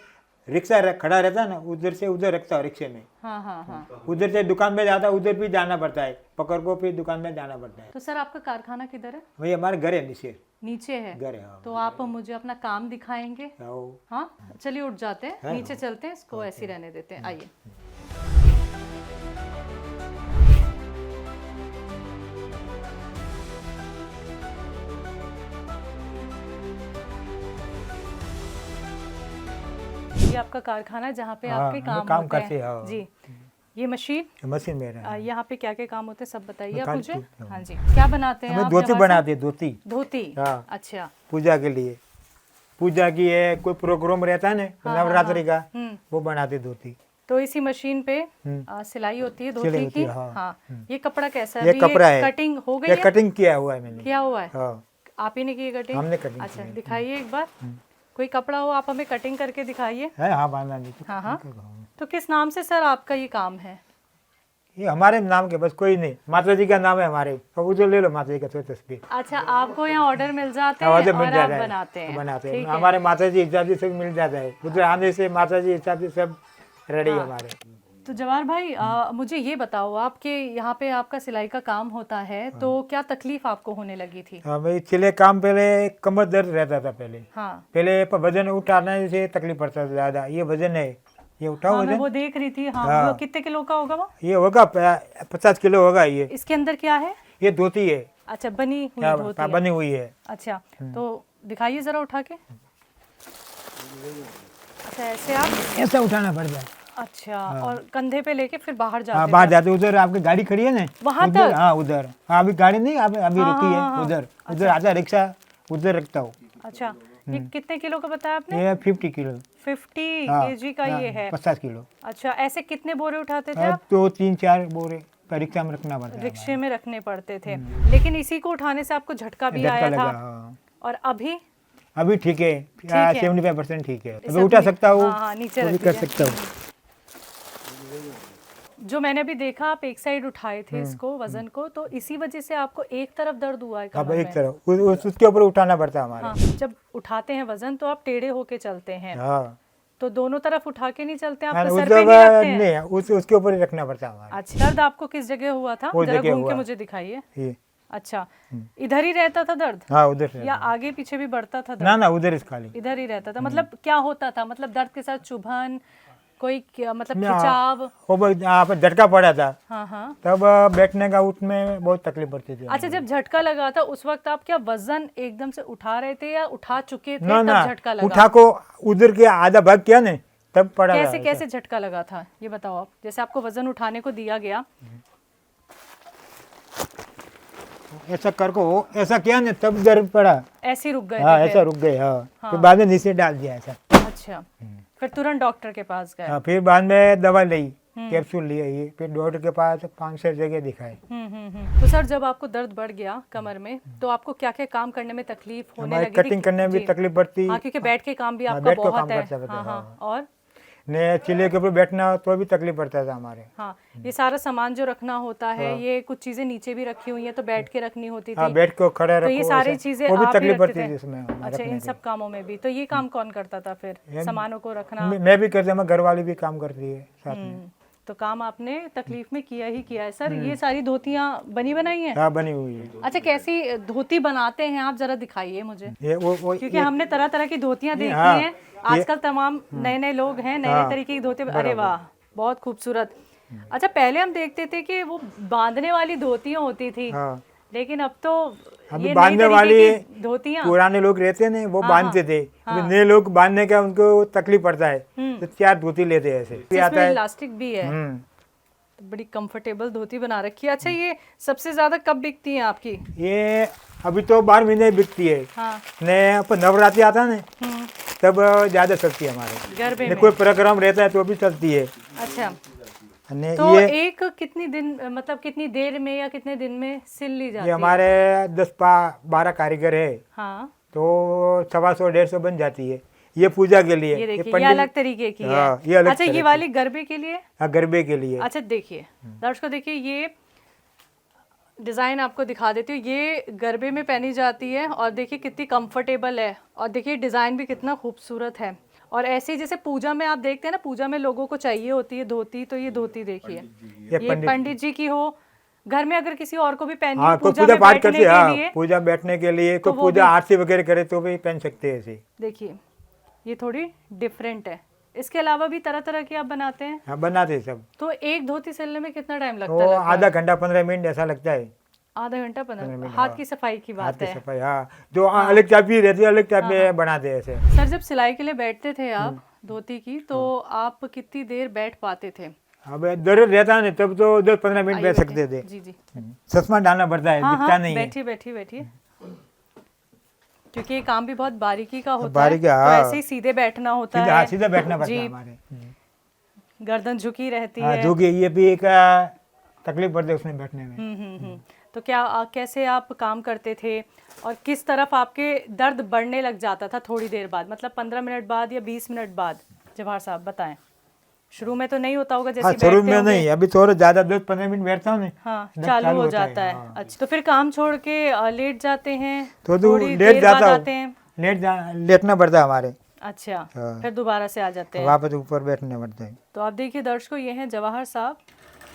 रिक्शा खड़ा रहता ना, उधर से उधर रखता हूँ रिक्शे में। हाँ हाँ हाँ। उधर से दुकान में जाता, उधर भी जाना पड़ता है, पकड़ को फिर दुकान में जाना पड़ता है। तो सर, आपका कारखाना किधर है? वही हमारे घर है, नीचे नीचे है? घर है। हाँ। तो आप मुझे अपना काम दिखाएंगे? आओ। हाँ, चलिए उठ जाते हैं, है, नीचे चलते हैं, इसको ऐसे ही रहने देते हैं, आइए। ये आपका कारखाना है जहाँ पे हाँ, आपके काम काम होते करते हैं? हैं, हाँ। जी। ये मशीन, मशीन में रहा है। यहाँ पे क्या क्या काम होते हैं सब बताइए आप खाली मुझे। पूछता हूँ। हाँ जी, क्या बनाते हैं हमें आप? धोती जवाब बनाते, धोती से? धोती। हाँ। अच्छा। पूजा के लिए, पूजा की है, कोई प्रोग्राम रहता है ना नवरात्रि का, वो बनाते धोती। तो इसी मशीन पे सिलाई होती है धोती सिलाई होती की। है, हाँ। हाँ। ये कपड़ा कैसा है? ये अभी कपड़ा है, कटिंग हो गई ये है? कटिंग किया हुआ है मैंने। किया हुआ है? हाँ, आप ही ने की कटिंग? हमने कटिंग की अच्छा, है। दिखाइए एक बार, कोई कपड़ा हो आप हमें कटिंग करके दिखाइए। है, हाँ, बांधना नहीं तो। हाँ हाँ। तो किस नाम से सर आपका ये काम है? ये हमारे नाम के, बस कोई नहीं, माता जी का नाम है हमारे, तो वो जो ले लो माता जी का तो तस्वीर। अच्छा, आपको यहाँ ऑर्डर मिल जाते हैं ऑर्डर मिल और आप जाता है, बनाते हैं? बनाते हैं ठीक है। हमारे माता जी हिसाब से सब मिल जाता है, उधर आने से माता जी हिसाब से सब रेडी है हमारे। तो जवाहर भाई, मुझे ये बताओ, आपके यहाँ पे आपका सिलाई का काम होता है, तो क्या तकलीफ आपको होने लगी थी? हाँ भाई, छिले काम पहले कमर दर्द रहता था पहले। हाँ। पहले वजन उठाने से तकलीफ पड़ता था ज्यादा। ये वजन है, ये उठाओ हाँ, मैं वजन, वो देख रही थी। हाँ, हाँ। वो कितने किलो का होगा वो? ये होगा 50 किलो होगा ये। इसके अंदर क्या है? ये धोती है, अच्छा, बनी हुई हाँ, धोती है। बनी हुई है। अच्छा, तो दिखाइए जरा उठा के। अच्छा, ऐसे आप ऐसा उठाना पड़ता है। अच्छा, और कंधे पे लेके फिर बाहर हाँ जाते बाहर थे जाते, उधर आपकी गाड़ी खड़ी है ना, वहाँ उधर, तक? हाँ उधर, हाँ अभी गाड़ी नहीं, अभी रुकी है, हाँ। उधर उधर आता है रिक्शा, उधर रखता हूँ। अच्छा, ये कितने किलो का बताया आपने? ये 50 किलो, 50 हाँ केजी का ये है। 50 किलो। अच्छा, ऐसे कितने बोरे उठाते थे आप? 2 3 4 बोरे का रिक्शा में रखना पड़ता है रिक्शे में रखने पड़ते थे, लेकिन इसी को उठाने से आपको झटका भी झटका आया लगा, था। हाँ। और अभी अभी ठीक है, है। 75% ठीक है, इस अभी उठा अपनी- सकता हूँ, हाँ, नीचे वो भी रख कर दिया। सकता हूँ। जो मैंने अभी देखा, आप एक साइड उठाए थे इसको, वजन को, तो इसी वजह से आपको एक तरफ दर्द हुआ है अब कमर एक में? तरफ उसके ऊपर उठाना पड़ता है हमारे। हाँ, जब उठाते हैं वजन तो आप टेढ़े होके चलते हैं, हाँ तो दोनों तरफ उठा के नहीं चलते, आप हाँ, तो उस सर पे नहीं रखते हैं? नहीं, उसके ऊपर ही रखना पड़ता है हमारे। अच्छा, दर्द आपको किस जगह हुआ था? वो जरा जगह घूम के हुआ। मुझे दिखाइए। ये अच्छा, इधर ही रहता था दर्द हाँ उधर से, या आगे पीछे भी बढ़ता था ना दर्द? ना उधर इस खाली। इधर ही रहता था। मतलब क्या होता था? मतलब दर्द के साथ चुभन, कोई मतलब मैं- खिंचाव? वो यहाँ पर झटका पड़ा था, हाँ हाँ। तब बैठने का उसमें बहुत तकलीफ पड़ती थी। अच्छा, जब झटका लगा था उस वक्त आप क्या वजन एकदम से उठा रहे थे या उठा चुके थे ना तब ना, झटका लगा? उठा को उधर के आधा भाग किया ने, तब पड़ा कैसे था। कैसे झटका लगा था ये बताओ आप। जैसे आपको वजन उठाने को दिया गया, ऐसा कर को ऐसा किया ने, तब दर्द पड़ा। ऐसे ही रुक गए हाँ थे ऐसा फिर? रुक गए, हाँ हाँ। फिर बाद में नीचे डाल दिया ऐसा। अच्छा, फिर तुरंत डॉक्टर के पास गए? हाँ, फिर बाद में दवा ली, कैप्सूल लिया, ये फिर डॉक्टर के पास 5-6 जगह दिखाए। तो सर, जब आपको दर्द बढ़ गया कमर में, तो आपको क्या क्या काम करने में तकलीफ होने हमारी लगी थी? कटिंग करने में भी जी। तकलीफ पड़ती, हाँ, क्योंकि बैठ के काम भी हाँ, आपका बैठ के बहुत काम है। कर सकते हाँ हैं, हाँ। हाँ। और ने चिल्ले के ऊपर बैठना तो भी तकलीफ पड़ता था हमारे। हाँ, ये सारा सामान जो रखना होता है, ये कुछ चीजें नीचे भी रखी हुई है, तो बैठ के रखनी होती हाँ थी। बैठ को खड़े तो ये रखो, सारी ऐसे, चीजें वो भी आप ही तकलीफ रखते पड़ती थे? थी इसमें अच्छा, रखने इन की। सब कामों में भी। तो ये काम कौन करता था फिर, सामानों को रखना? मैं भी करता, मैं घर वाली भी काम करती है साथ में। तो काम आपने तकलीफ में किया ही किया है। सर, ये सारी धोतियाँ बनी बनाई हैं? हाँ बनी हुई है। अच्छा, कैसी धोती बनाते हैं आप, जरा दिखाइए मुझे, ये वो क्योंकि हमने तरह तरह की धोतियाँ देखी हाँ, हैं आजकल। तमाम नए नए लोग हैं, नए नए तरीके की धोती। अरे वाह, बहुत खूबसूरत। अच्छा, पहले हम देखते थे कि वो बांधने वाली धोतियाँ होती थी, हाँ, लेकिन अब तो अभी ये नई बांधने तरीके वाली की धोतियाँ। पुराने लोग रहते हैं वो हाँ, बांधते थे, हाँ। अभी नए लोग बांधने का उनको तकलीफ पड़ता है, तो 4 धोती लेते हैं ऐसे, फिर आता जिसमें है। इलास्टिक भी है, हम्म, तो बड़ी कंफर्टेबल धोती बना रखी है। अच्छा, ये सबसे ज्यादा कब बिकती है आपकी? ये अभी तो 12 महीने बिकती है, हाँ। ने अपन नवरात्रि आता है ना, हम्म, तब ज्यादा सस्ती है हमारे। गरबे ने में। कोई प्रोग्राम रहता है तो भी सस्ती है। अच्छा, ने तो ये एक कितनी दिन, मतलब कितनी देर में या कितने दिन में सिल ली जाती ये है? हमारे 10-12 कारीगर है, हाँ, तो 125-150 बन जाती है। ये पूजा के लिए, ये देखिए, ये पंडित- अलग तरीके की है। हाँ, ये अलग अच्छा, तरह ये की। वाली गरबे के लिए? हाँ, गरबे के लिए। अच्छा, देखिए दर्शकों, देखिए ये डिज़ाइन आपको दिखा देती हूँ। ये गरबे में पहनी जाती है और देखिए कितनी कंफर्टेबल है, और देखिए डिज़ाइन भी कितना खूबसूरत है। और ऐसे ही जैसे पूजा में आप देखते हैं ना, पूजा में लोगों को चाहिए होती है धोती, तो ये धोती देखिए, ये पंडित जी की हो, घर में अगर किसी और को भी पहननी हाँ, हो कोई पूजा पूजा में पाठ बैठने करते के हाँ, लिए, पूजा बैठने के लिए, कोई तो वो पूजा भी- आरती वगैरह करे तो भी पहन सकते हैं ऐसे। देखिए ये थोड़ी डिफरेंट है। इसके अलावा भी तरह तरह की आप बनाते हैं। हाँ, बनाते हैं सब। तो एक धोती सिलने में कितना टाइम लगता तो है? आधा घंटा 15 मिनट ऐसा लगता है। आधा घंटा 15 मिनट, हाथ हाँ। की सफाई की हाथ बात की है। सफाई, हाँ, जो अलग चाबी रहती है अलग चाबी बनाते हैं ऐसे। सर, जब सिलाई के लिए बैठते थे आप धोती की, तो आप कितनी देर बैठ पाते थे? अब दर्द रहता है ना, तब तो 10-15 मिनट आइए बैठ बैठिए। सकते थे। जी जी। चश्मा डालना पड़ता है, हाँ दिखता हाँ, नहीं है। बैठिए बैठिए बैठिए, क्योंकि ये काम भी बहुत बारीकी का होता है, बारीकी, तो हाँ। ऐसे ही सीधे बैठना होता सीधा, हाँ, है, सीधा बैठना पड़ता है जी। हमारे। गर्दन झुकी रहती हाँ, है। जो कि ये भी एक तकलीफ पड़ती है उसमें बैठने में। तो क्या कैसे आप काम करते थे, और किस तरफ आपके दर्द बढ़ने लग जाता था थोड़ी देर बाद, मतलब 15 मिनट बाद या 20 मिनट बाद? जवाहर साहब बताएं। शुरू में तो नहीं होता होगा जैसे हाँ, बैठते शुरू में होंगे। नहीं, अभी थोड़ा ज्यादा 10-15 मिनट बैठता हूँ ना, हाँ, दर्द चालू हो होता जाता है। हाँ। अच्छा, तो फिर काम छोड़ के लेट जाते हैं, तो थोड़ी लेट देर बाद जाता आते हैं? हूँ, लेटना पड़ता है हमारे, अच्छा, हाँ। फिर दोबारा से आ जाते हैं। वापस ऊपर बैठने पड़ता है। तो आप देखिए दर्शकों, ये हैं जवाहर साहब,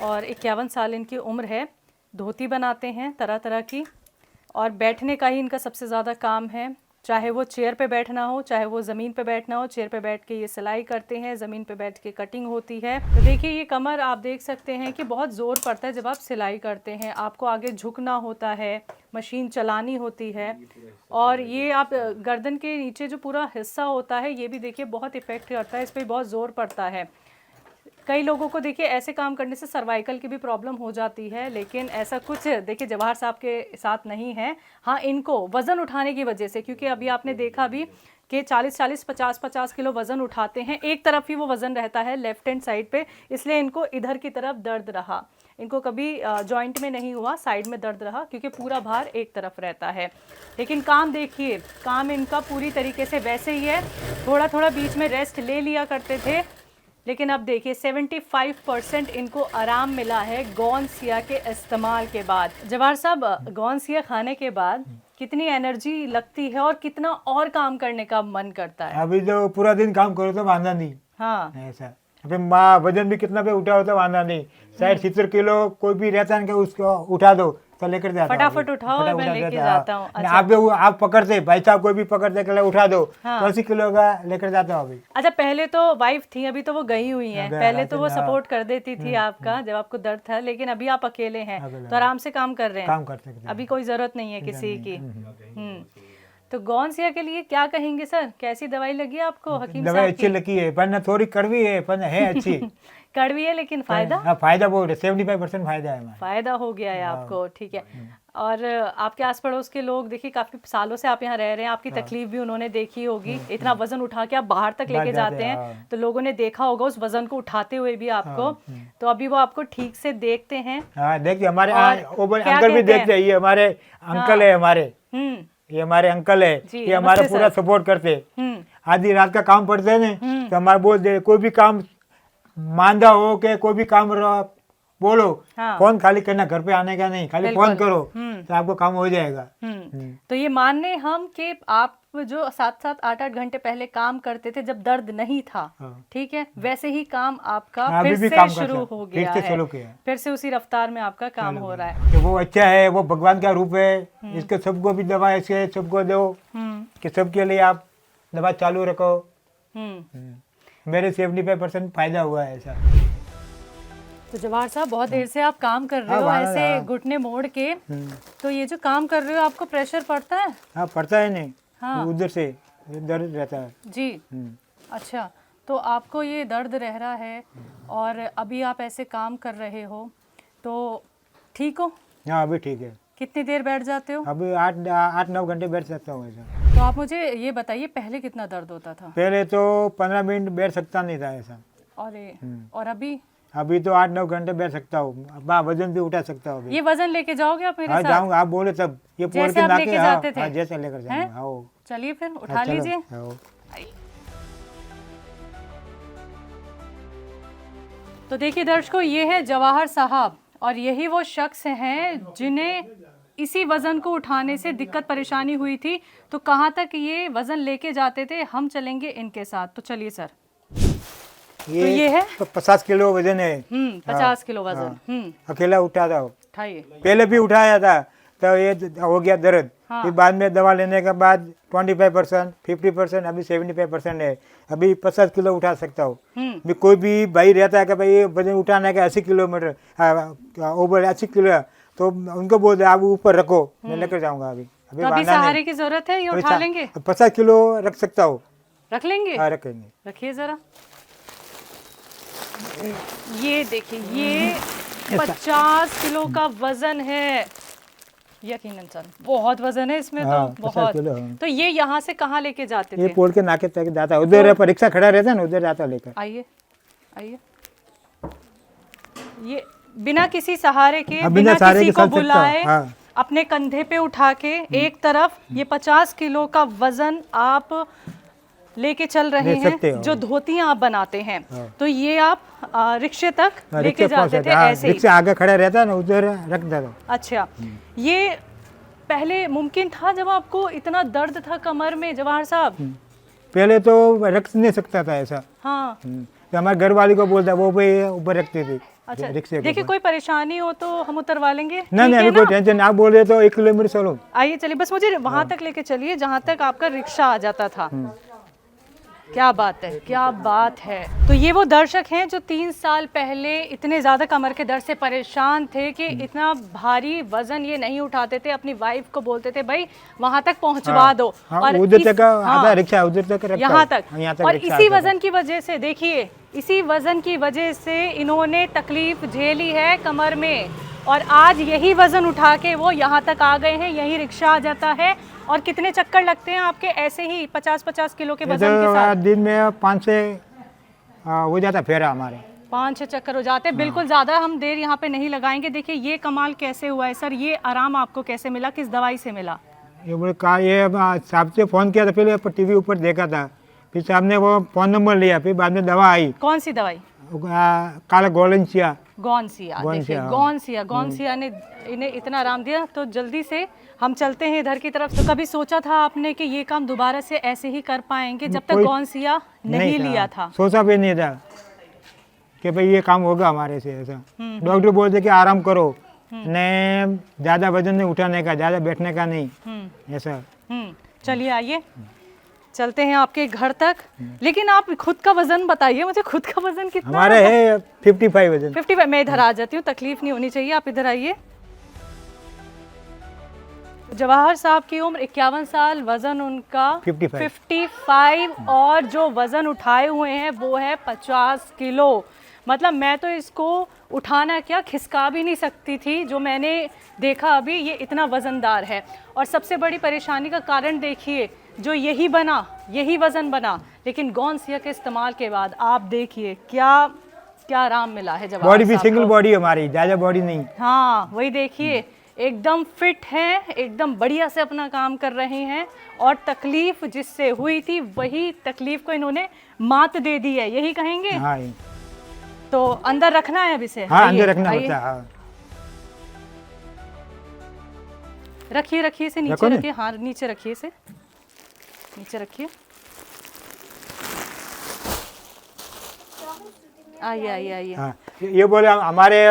और 51 साल इनकी उम्र है। धोती बनाते हैं तरह तरह की, और बैठने का ही इनका सबसे ज़्यादा काम है। चाहे वो चेयर पे बैठना हो, चाहे वो ज़मीन पे बैठना हो, चेयर पे बैठ के ये सिलाई करते हैं, ज़मीन पे बैठ के कटिंग होती है। तो देखिए ये कमर आप देख सकते हैं कि बहुत ज़ोर पड़ता है जब आप सिलाई करते हैं, आपको आगे झुकना होता है, मशीन चलानी होती है, और ये आप गर्दन के नीचे जो पूरा हिस्सा होता है ये भी देखिए बहुत इफ़ेक्ट करता है, इस पर बहुत ज़ोर पड़ता है। कई लोगों को देखिए ऐसे काम करने से सर्वाइकल की भी प्रॉब्लम हो जाती है, लेकिन ऐसा कुछ देखिए जवाहर साहब के साथ नहीं है। हाँ, इनको वज़न उठाने की वजह से, क्योंकि अभी आपने देखा भी कि 40-40, 50-50 किलो वज़न उठाते हैं, एक तरफ ही वो वज़न रहता है लेफ्ट हैंड साइड पे, इसलिए इनको इधर की तरफ दर्द रहा। इनको कभी जॉइंट में नहीं हुआ, साइड में दर्द रहा, क्योंकि पूरा भार एक तरफ रहता है। लेकिन काम देखिए, काम इनका पूरी तरीके से वैसे ही है। थोड़ा थोड़ा बीच में रेस्ट ले लिया करते थे, लेकिन अब देखिए 75% इनको आराम मिला है गौनसिया के इस्तेमाल के बाद। जवाहर साहब, गौनसिया खाने के बाद कितनी एनर्जी लगती है और कितना और काम करने का मन करता है? अभी तो पूरा दिन काम करो तो वांधा नहीं। हाँ, ऐसा अभी माँ वजन भी कितना पे उठा हो तो वांधा नहीं। 60-70 किलो कोई भी रहता है ना, उसको उठा दो तो लेकर जाता हूँ। फटाफट उठाओ, मैं लेके जाता हूँ। अच्छा। आप पकड़ते, भाई साहब कोई भी पकड़ते के उठा दो हाँ। तो 80 किलो का लेकर जाता हूँ अभी। अच्छा, पहले तो वाइफ थी, अभी तो वो गई हुई हैं। पहले तो वो सपोर्ट कर देती थी आपका जब आपको दर्द था, लेकिन अभी आप अकेले हैं तो आराम से काम कर रहे हैं, काम कर सकते हैं। अभी कोई जरूरत नहीं है किसी की। तो गौनसिया के लिए क्या कहेंगे सर, कैसी दवाई लगी आपको हकीम दवाई साहब अच्छी लगी है, पर ना थोड़ी कड़वी है, पर है अच्छी। कड़वी है लेकिन फायदा? हाँ, फायदा बहुत है, 75% फायदा है हमारा। फायदा हो गया है आपको, ठीक है। और आपके आस पड़ोस के लोग देखिए काफी सालों से आप यहाँ रह रहे हैं, आपकी तकलीफ भी उन्होंने देखी होगी। इतना वजन उठा के आप बाहर तक लेके जाते हैं, तो लोगों ने देखा होगा उस वजन को उठाते हुए भी आपको। तो अभी वो आपको ठीक से देखते हैं। हाँ, देखिए हमारे क्या अंकल भी कहते हैं? देखते हैं, ये हमारे अंकल है, हमारे ये हमारे अंकल है, ये हमारा नमस्ते पूरा सर। सपोर्ट करते। आधी रात का काम पड़ते हैं ना, तो हमारे बोल दे, कोई भी काम मांदा हो के कोई भी काम बोलो, हाँ। फोन खाली करना, घर पे आने का नहीं, खाली फोन करो तो आपको काम हो जाएगा। तो ये मानने हम कि आप जो 7-7, 8-8 घंटे पहले काम करते थे जब दर्द नहीं था, ठीक है, वैसे ही काम आपका फिर अभी भी से काम शुरू करते हैं, हो फिर गया से है, शुरू किया। फिर से उसी रफ्तार में आपका काम हो रहा है। कि वो अच्छा है, वो भगवान का रूप है, इसको सबको भी दवा ऐसे सबको दो कि सबके लिए आप दवा चालू रखो। मेरे 75% फायदा हुआ है ऐसा। तो जवाहर साहब, बहुत देर से आप काम कर रहे हाँ, हो वहाँ, ऐसे हाँ। घुटने मोड़ के, तो ये जो काम कर रहे हो आपको प्रेशर पड़ता है? हाँ, पड़ता है नहीं। हाँ। उधर से दर्द रहता है। जी, अच्छा। तो आपको ये दर्द रह रहा है और अभी आप ऐसे काम कर रहे हो, तो ठीक हो? हाँ, अभी ठीक है। कितनी देर बैठ जाते हो? अभी 8-9 घंटे बैठ सकता हूँ ऐसा। तो आप मुझे ये बताइए, पहले कितना दर्द होता था? पहले तो 15 मिनट बैठ सकता नहीं था ऐसा। और अभी? अभी तो 8-9 घंटे बैठ सकता हूँ, वजन भी उठा सकता हूँ अभी। ये वजन लेके जाओगे आप मेरे हाँ, साथ? जाऊँगा, आप बोले तब। ये पोल जैसे के आप नाके, लेके हाँ, जाते थे? हाँ, जैसे लेकर जाऊँगा। आओ। चलिए फिर उठा हाँ, चलो, लीजिए। आओ। तो देखिए दर्शकों, ये है जवाहर साहब, और यही वो शख्स हैं जिन्हें इसी वज़न को उठाने से दिक्कत परेशानी हुई थी। तो कहाँ तक ये वज़न लेके जाते थे, हम चलेंगे इनके साथ। तो चलिए सर। ये है? तो 50 किलो वजन है। 50 किलो वज़न। अकेला उठा था। उठाइए। पहले भी उठाया था तो ये हो गया दर्द। फिर बाद में दवा लेने के बाद 25%, 50%, अभी 75% है। अभी 50 किलो उठा सकता हूँ। भी कोई भी भाई रहता है कि भाई ये वजन उठाने का 80 किलोमीटर ओवर 80 किलो, तो उनको बोल दे आप ऊपर रखो, मैं लेकर जाऊंगा। अभी तो अभी सहारे की जरूरत है, ये उठा लेंगे? 50 किलो रख सकता हूँ। रख लेंगे? हाँ, रखेंगे। रखिए जरा। ये देखिए, ये 50 किलो का वजन है। यकीनन सर, बहुत वजन है इसमें। हाँ, तो 50 बहुत। किलो, हाँ। तो ये यहाँ से कहाँ लेके जाते ये थे? पोल के नाके तक जाता, उधर पर रिक्शा खड़ा रहता है ना, उधर जाता लेकर। आइए आइए। ये बिना किसी सहारे के, हाँ, बिना सहारे किसी के को चल सकता हूँ, बुलाए, हाँ। अपने कंधे पे उठा के एक तरफ ये 50 किलो का वजन आप लेके चल रहे ले सकते हैं। हो। जो धोतियां आप बनाते हैं, तो ये आप रिक्शे तक हाँ, लेके रिक्शा जाते थे हाँ, ऐसे ही? रिक्शा आगे खड़ा रहता है ना, उधर रख देता। अच्छा, ये पहले मुमकिन था जब आपको इतना दर्द था कमर में जवाहर साहब? पहले तो रख नहीं सकता था ऐसा। हाँ। तो हमारे घर वाली को बोलता, वो भी ऊपर रखती थी। अच्छा, रिक्शे के देखिए ऊपर। कोई परेशानी हो तो हम उतरवा लेंगे। नहीं नहीं, अभी कोई टेंशन, आप बोल रहे तो 1 किलोमीटर चलो। आइए चलिए, बस मुझे वहां तक लेके चलिए जहां तक आपका रिक्शा आ जाता था। क्या बात है, क्या बात है। तो ये वो दर्शक हैं जो 3 साल पहले इतने ज्यादा कमर के दर्द से परेशान थे कि इतना भारी वजन ये नहीं उठाते थे। अपनी वाइफ को बोलते थे भाई वहां तक पहुंचवा दो। हाँ, और उधर तक आता रिक्शा, उधर तक रखता यहाँ हूँ। तक, यहाँ तक और रिक्शा इसी आता था। वजन की वजह से देखिए इसी वज़न की वजह से इन्होंने तकलीफ़ झेली है कमर में, और आज यही वज़न उठा के वो यहाँ तक आ गए हैं। यही रिक्शा आ जाता है। और कितने चक्कर लगते हैं आपके ऐसे ही 50-50 किलो के वज़न के साथ? दिन में 5 से हो जाता फेरा हमारे। 5-6 चक्कर हो जाते हैं। बिल्कुल ज़्यादा हम देर यहाँ पे नहीं लगाएंगे। देखिए ये कमाल कैसे हुआ है सर, ये आराम आपको कैसे मिला, किस दवाई से मिला? ये बोले कहा, ये साहब से फ़ोन किया था, पहले टीवी ऊपर देखा था, फिर साहब ने वो फ़ोन नंबर लिया, फिर बाद में दवा आई। कौन सी दवाई? काला गोलेंसिया। गौनसिया। देखिए गौनसिया ने इन्हें इतना आराम दिया। तो जल्दी से हम चलते हैं इधर की तरफ। तो कभी सोचा था आपने कि ये काम दोबारा से ऐसे ही कर पाएंगे जब तक गौनसिया नहीं लिया था? सोचा भी नहीं था कि भाई ये काम होगा हमारे से। ऐसा डॉक्टर बोलते कि आराम करो, ने ज़्यादा वजन नहीं उठाने का, ज़्यादा बैठने का नहीं, ऐसा। चलिए आइए चलते हैं आपके घर तक। लेकिन आप खुद का वजन बताइए मुझे, खुद का वजन कितना? हमारे है 55 वजन। 55। मैं इधर आ जाती हूँ, तकलीफ नहीं होनी चाहिए, आप इधर आइए। जवाहर साहब की उम्र 51 साल, वजन उनका 55 और जो वजन उठाए हुए हैं वो है 50 किलो। मतलब मैं तो इसको उठाना क्या, खिसका भी नहीं सकती थी। जो मैंने देखा अभी, ये इतना वज़नदार है। और सबसे बड़ी परेशानी का कारण देखिए, जो यही बना, यही वज़न बना, लेकिन गौनसिया के इस्तेमाल के बाद आप देखिए क्या क्या आराम मिला है। जब बॉडी भी सिंगल बॉडी हमारी, ज़्यादा बॉडी नहीं। हाँ वही देखिए, एकदम फिट हैं, एकदम बढ़िया से अपना काम कर रहे हैं। और तकलीफ जिससे हुई थी वही तकलीफ को इन्होंने मात दे दी है, यही कहेंगे? हाँ। तो अंदर रखना है अब इसे? हाँ, अंदर रखना होता है। हाँ। रखिए रखिए इसे नीचे रखिए। हाँ नीचे रखिए इसे, नीचे रखिए। आइए आइए आइए। हाँ, ये बोले हमारे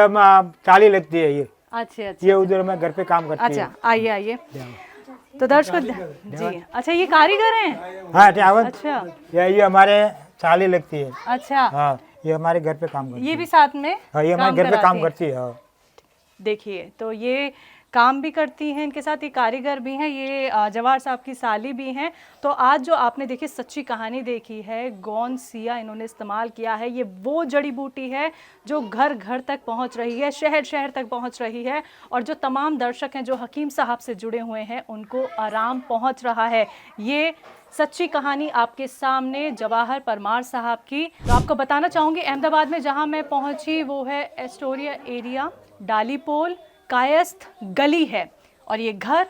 चाली लगती है ये। अच्छा अच्छा। ये उधर मैं घर पे काम करती है। अच्छा आइए आइए। तो दर्शकों जी, अच्छा ये कारीगर हैं? हाँ चावल। अच्छा, ये हमारे चाली लगती है। अच्छा। हाँ, ये हमारे घर पे काम करती है। ये भी साथ में? हाँ, ये हमारे घर पे काम करती है। हाँ। देखिए तो ये काम भी करती हैं, इनके साथ ये कारीगर भी हैं, ये जवाहर साहब की साली भी हैं। तो आज जो आपने देखी सच्ची कहानी देखी है, गौनसिया इन्होंने इस्तेमाल किया है। ये वो जड़ी बूटी है जो घर घर तक पहुंच रही है, शहर शहर तक पहुंच रही है। और जो तमाम दर्शक हैं जो हकीम साहब से जुड़े हुए हैं, उनको आराम पहुंच रहा है। ये सच्ची कहानी आपके सामने जवाहर परमार साहब की। तो आपको बताना चाहूँगी, अहमदाबाद में जहाँ मैं पहुँची वो है एस्टोरिया एरिया, डालीपोल कायस्थ गली है। और ये घर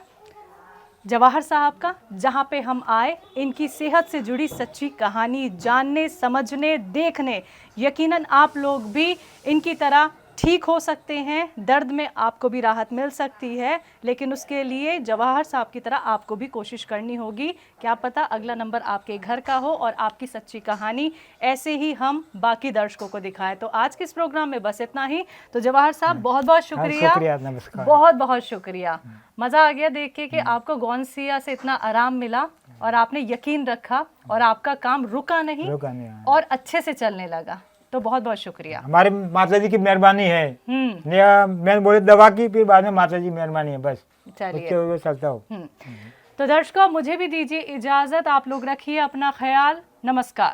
जवाहर साहब का, जहाँ पे हम आए इनकी सेहत से जुड़ी सच्ची कहानी जानने, समझने, देखने। यकीनन आप लोग भी इनकी तरह ठीक हो सकते हैं, दर्द में आपको भी राहत मिल सकती है। लेकिन उसके लिए जवाहर साहब की तरह आपको भी कोशिश करनी होगी। क्या पता अगला नंबर आपके घर का हो और आपकी सच्ची कहानी ऐसे ही हम बाकी दर्शकों को दिखाएं। तो आज के इस प्रोग्राम में बस इतना ही। तो जवाहर साहब बहुत बहुत शुक्रिया। नमस्कार। बहुत बहुत शुक्रिया। मज़ा आ गया देख के कि आपको गौनसिया से इतना आराम मिला और आपने यकीन रखा और आपका काम रुका नहीं और अच्छे से चलने लगा। तो बहुत बहुत शुक्रिया। हमारे माता जी की मेहरबानी है। मैंने बोले दवा की, फिर बाद में माता जी मेहरबानी है, बस चलिए चलता हूँ। तो दर्शकों मुझे भी दीजिए इजाजत। आप लोग रखिए अपना ख्याल। नमस्कार।